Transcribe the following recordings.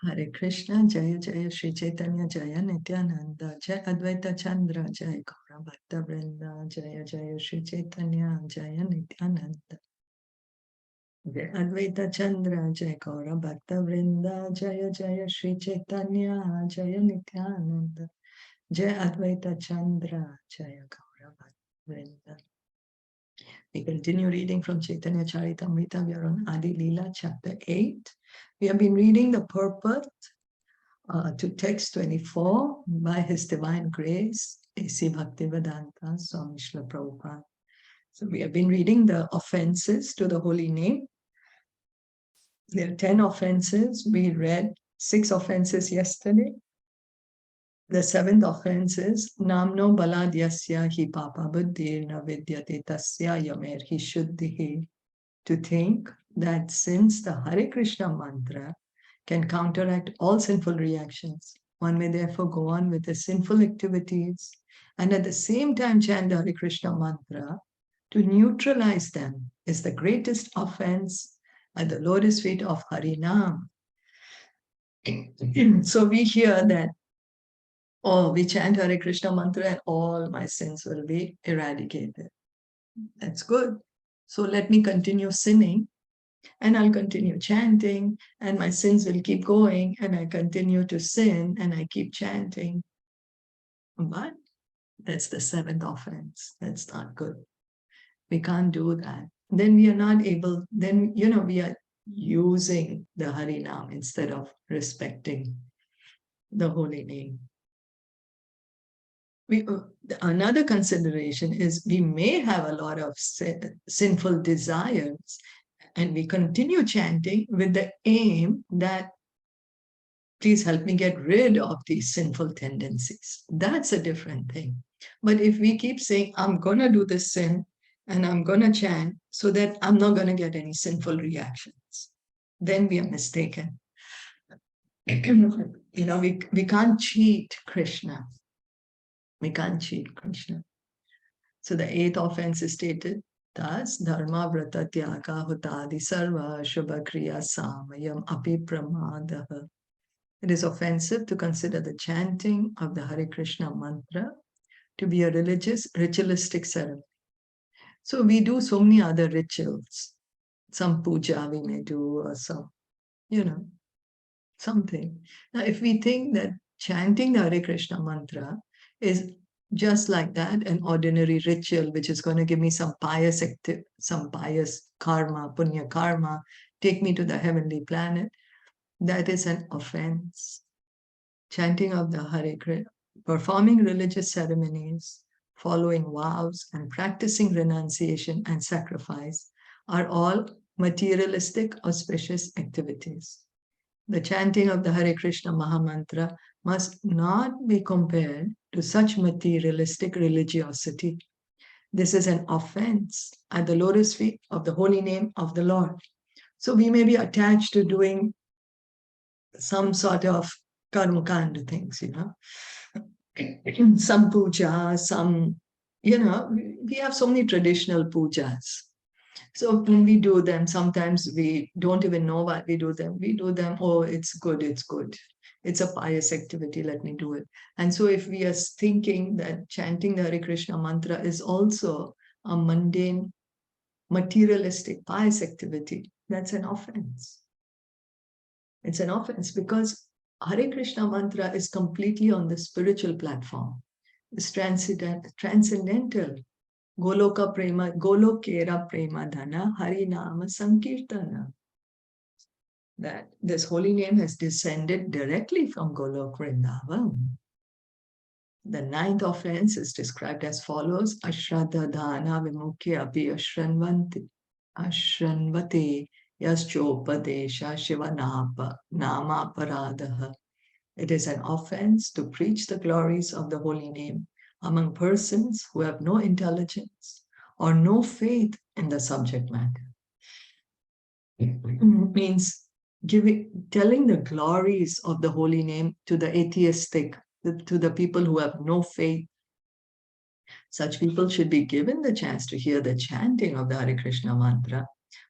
Hare Krishna, Jaya Jaya Shri Chaitanya, Jaya Nityananda, Jaya Advaita Chandra, Jaya Gaura Bhakta Vrinda, Jaya Jaya Shri Chaitanya, Jaya Nityananda. Jaya Advaita Chandra, Jaya Gaura Bhakta Vrinda, Jaya Jaya Shri Chaitanya, Jaya Nityananda, Jaya Advaita Chandra, Jaya Gaura Bhakta Vrinda. We continue reading from Caitaniya Caritamta. We are on Adi Leela, chapter 8. We have been reading the purport to text 24 by His Divine Grace, A.C. Bhaktivedanta Swami Srila Prabhupada. So we have been reading the offenses to the holy name. There are 10 offenses. We read 6 offenses yesterday. The 7th offense is Namno Baladyasya hi papa buddhir na vidyate tasya yamer hi shuddhihi. To think that since the Hare Krishna mantra can counteract all sinful reactions, one may therefore go on with the sinful activities and at the same time chant the Hare Krishna mantra. To neutralize them is the greatest offense at the lotus feet of Harinam. So we hear that, oh, we chant Hare Krishna mantra and all my sins will be eradicated. That's good. So let me continue sinning and I'll continue chanting and my sins will keep going and I continue to sin and I keep chanting. But that's the 7th offense. That's not good. We can't do that. Then we are not able, then, we are using the Harinam instead of respecting the holy name. Another consideration is we may have a lot of sinful desires and we continue chanting with the aim that please help me get rid of these sinful tendencies. That's a different thing. But if we keep saying, I'm going to do this sin and I'm going to chant so that I'm not going to get any sinful reactions, then we are mistaken. We can't cheat Krishna. We can't cheat Krishna. So the 8th offense is stated thus, Dharma Vrata Tyaga Hutadi Sarva Shubha Kriya Samayam Api Pramadaha. It is offensive to consider the chanting of the Hare Krishna mantra to be a ritualistic ceremony. So we do so many other rituals. Some puja we may do or some, something. Now, if we think that chanting the Hare Krishna mantra is just like that, an ordinary ritual, which is going to give me some pious karma, punya karma, take me to the heavenly planet, that is an offense. Chanting of the Hare Krishna, performing religious ceremonies, following vows, and practicing renunciation and sacrifice are all materialistic, auspicious activities. The chanting of the Hare Krishna Mahamantra must not be compared to such materialistic religiosity. This is an offense at the lotus feet of the holy name of the Lord. So we may be attached to doing some sort of karmakanda things, some puja, we have so many traditional pujas. So when we do them, sometimes we don't even know why we do them. We do them, oh, it's good, it's good. It's a pious activity, let me do it. And so if we are thinking that chanting the Hare Krishna mantra is also a mundane, materialistic, pious activity, that's an offense. It's an offense because Hare Krishna mantra is completely on the spiritual platform. It's transcendental. Goloka prema, golokera prema dhana, Hari nama sankirtana. That this holy name has descended directly from Golok Vrindavan. The 9th offense is described as follows: Ashraddha dhana vimukya api ashranvate yaschopadesha shivanapa nama paradaha. It is an offense to preach the glories of the holy name among persons who have no intelligence or no faith in the subject matter. It means telling the glories of the holy name to the atheistic, to the people who have no faith. Such people should be given the chance to hear the chanting of the Hare Krishna mantra,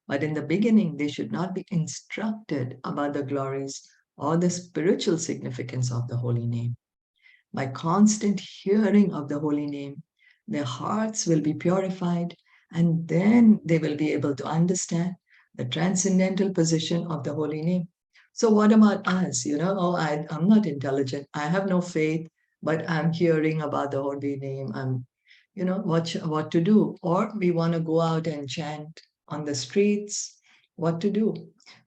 but in the beginning they should not be instructed about the glories or the spiritual significance of the holy name. By constant hearing of the holy name, their hearts will be purified, and then they will be able to understand the transcendental position of the holy name. So what about us? I'm not intelligent. I have no faith, but I'm hearing about the holy name. What to do? Or we want to go out and chant on the streets. What to do?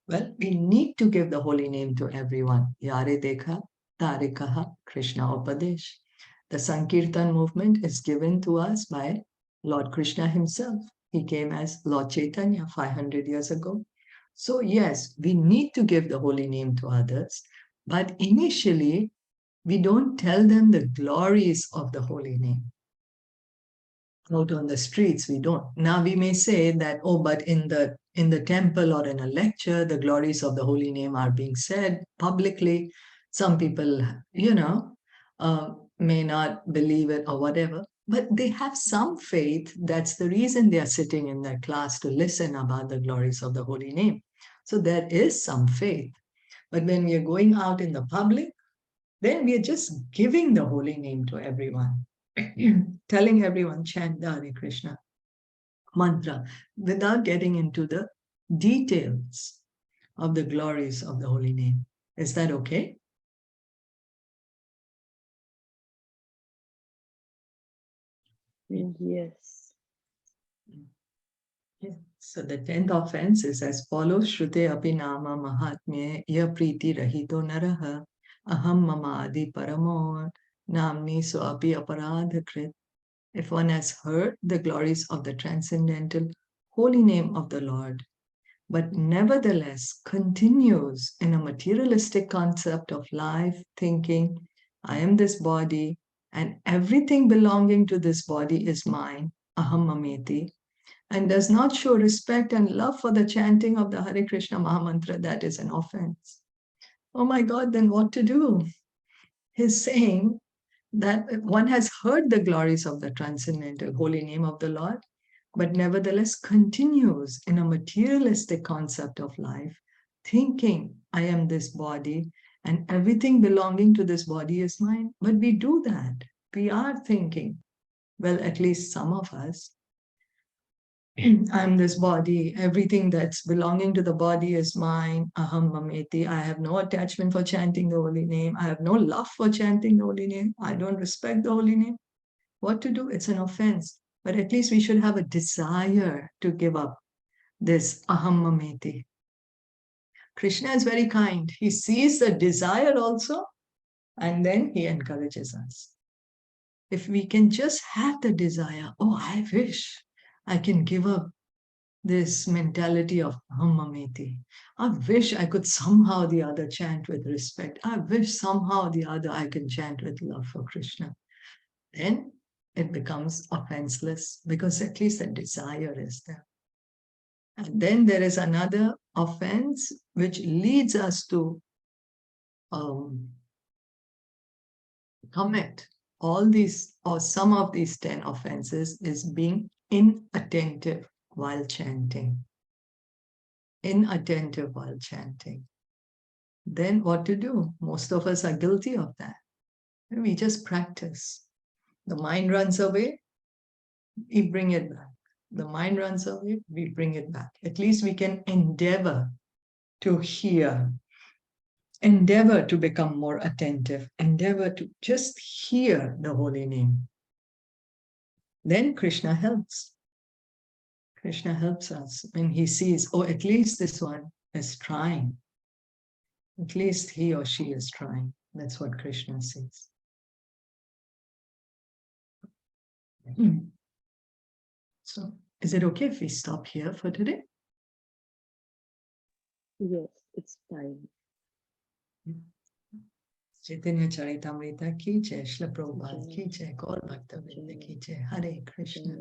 Well, we need to give the holy name to everyone. Yare dekha, tare kaha, Krishna Upadesh. The Sankirtan movement is given to us by Lord Krishna himself. He came as Lord Chaitanya 500 years ago. So yes, we need to give the holy name to others, but initially we don't tell them the glories of the holy name. Out on the streets, we don't. Now we may say that, oh, but in the temple or in a lecture, the glories of the holy name are being said publicly. Some people, may not believe it or whatever, but they have some faith. That's the reason they are sitting in that class, to listen about the glories of the holy name. So there is some faith. But when we are going out in the public, then we are just giving the holy name to everyone, telling everyone, chant the Hare Krishna mantra, without getting into the details of the glories of the holy name. Is that okay? Yes. So the 10th offense is as follows: Shrute api nama mahatmye ya priti rahito naraha aham mama adi paramo namni so api aparadhakrit. If one has heard the glories of the transcendental holy name of the Lord, but nevertheless continues in a materialistic concept of life, thinking, I am this body, and everything belonging to this body is mine, aham mameti, and does not show respect and love for the chanting of the Hare Krishna Mahamantra, that is an offense. Oh my God, then what to do? He's saying that one has heard the glories of the transcendental holy name of the Lord, but nevertheless continues in a materialistic concept of life, thinking, I am this body and everything belonging to this body is mine. But we do that. We are thinking, well, at least some of us, I'm this body, everything that's belonging to the body is mine, aham mameti. I have no attachment for chanting the holy name. I have no love for chanting the holy name. I don't respect the holy name. What to do? It's an offense. But at least we should have a desire to give up this aham mameti. Krishna is very kind. He sees the desire also, and then he encourages us. If we can just have the desire, oh, I wish I can give up this mentality of aham mameti. I wish I could somehow the other chant with respect. I wish somehow the other I can chant with love for Krishna. Then it becomes offenseless, because at least the desire is there. And then there is another offense which leads us to commit all these or some of these 10 offenses, is being inattentive while chanting. Inattentive while chanting. Then what to do? Most of us are guilty of that. We just practice. The mind runs away, we bring it back. The mind runs away, we bring it back. At least we can endeavor to hear, endeavor to become more attentive, endeavor to just hear the holy name. Then Krishna helps. Krishna helps us when he sees, oh, at least this one is trying. At least he or she is trying. That's what Krishna sees. So, is it okay if we stop here for today? Yes, it's fine. Caitaniya Caritamta ki jai, Srila Prabhupada ki jai, Gaur Bhakta Vrinda ki jai, Hare Krishna.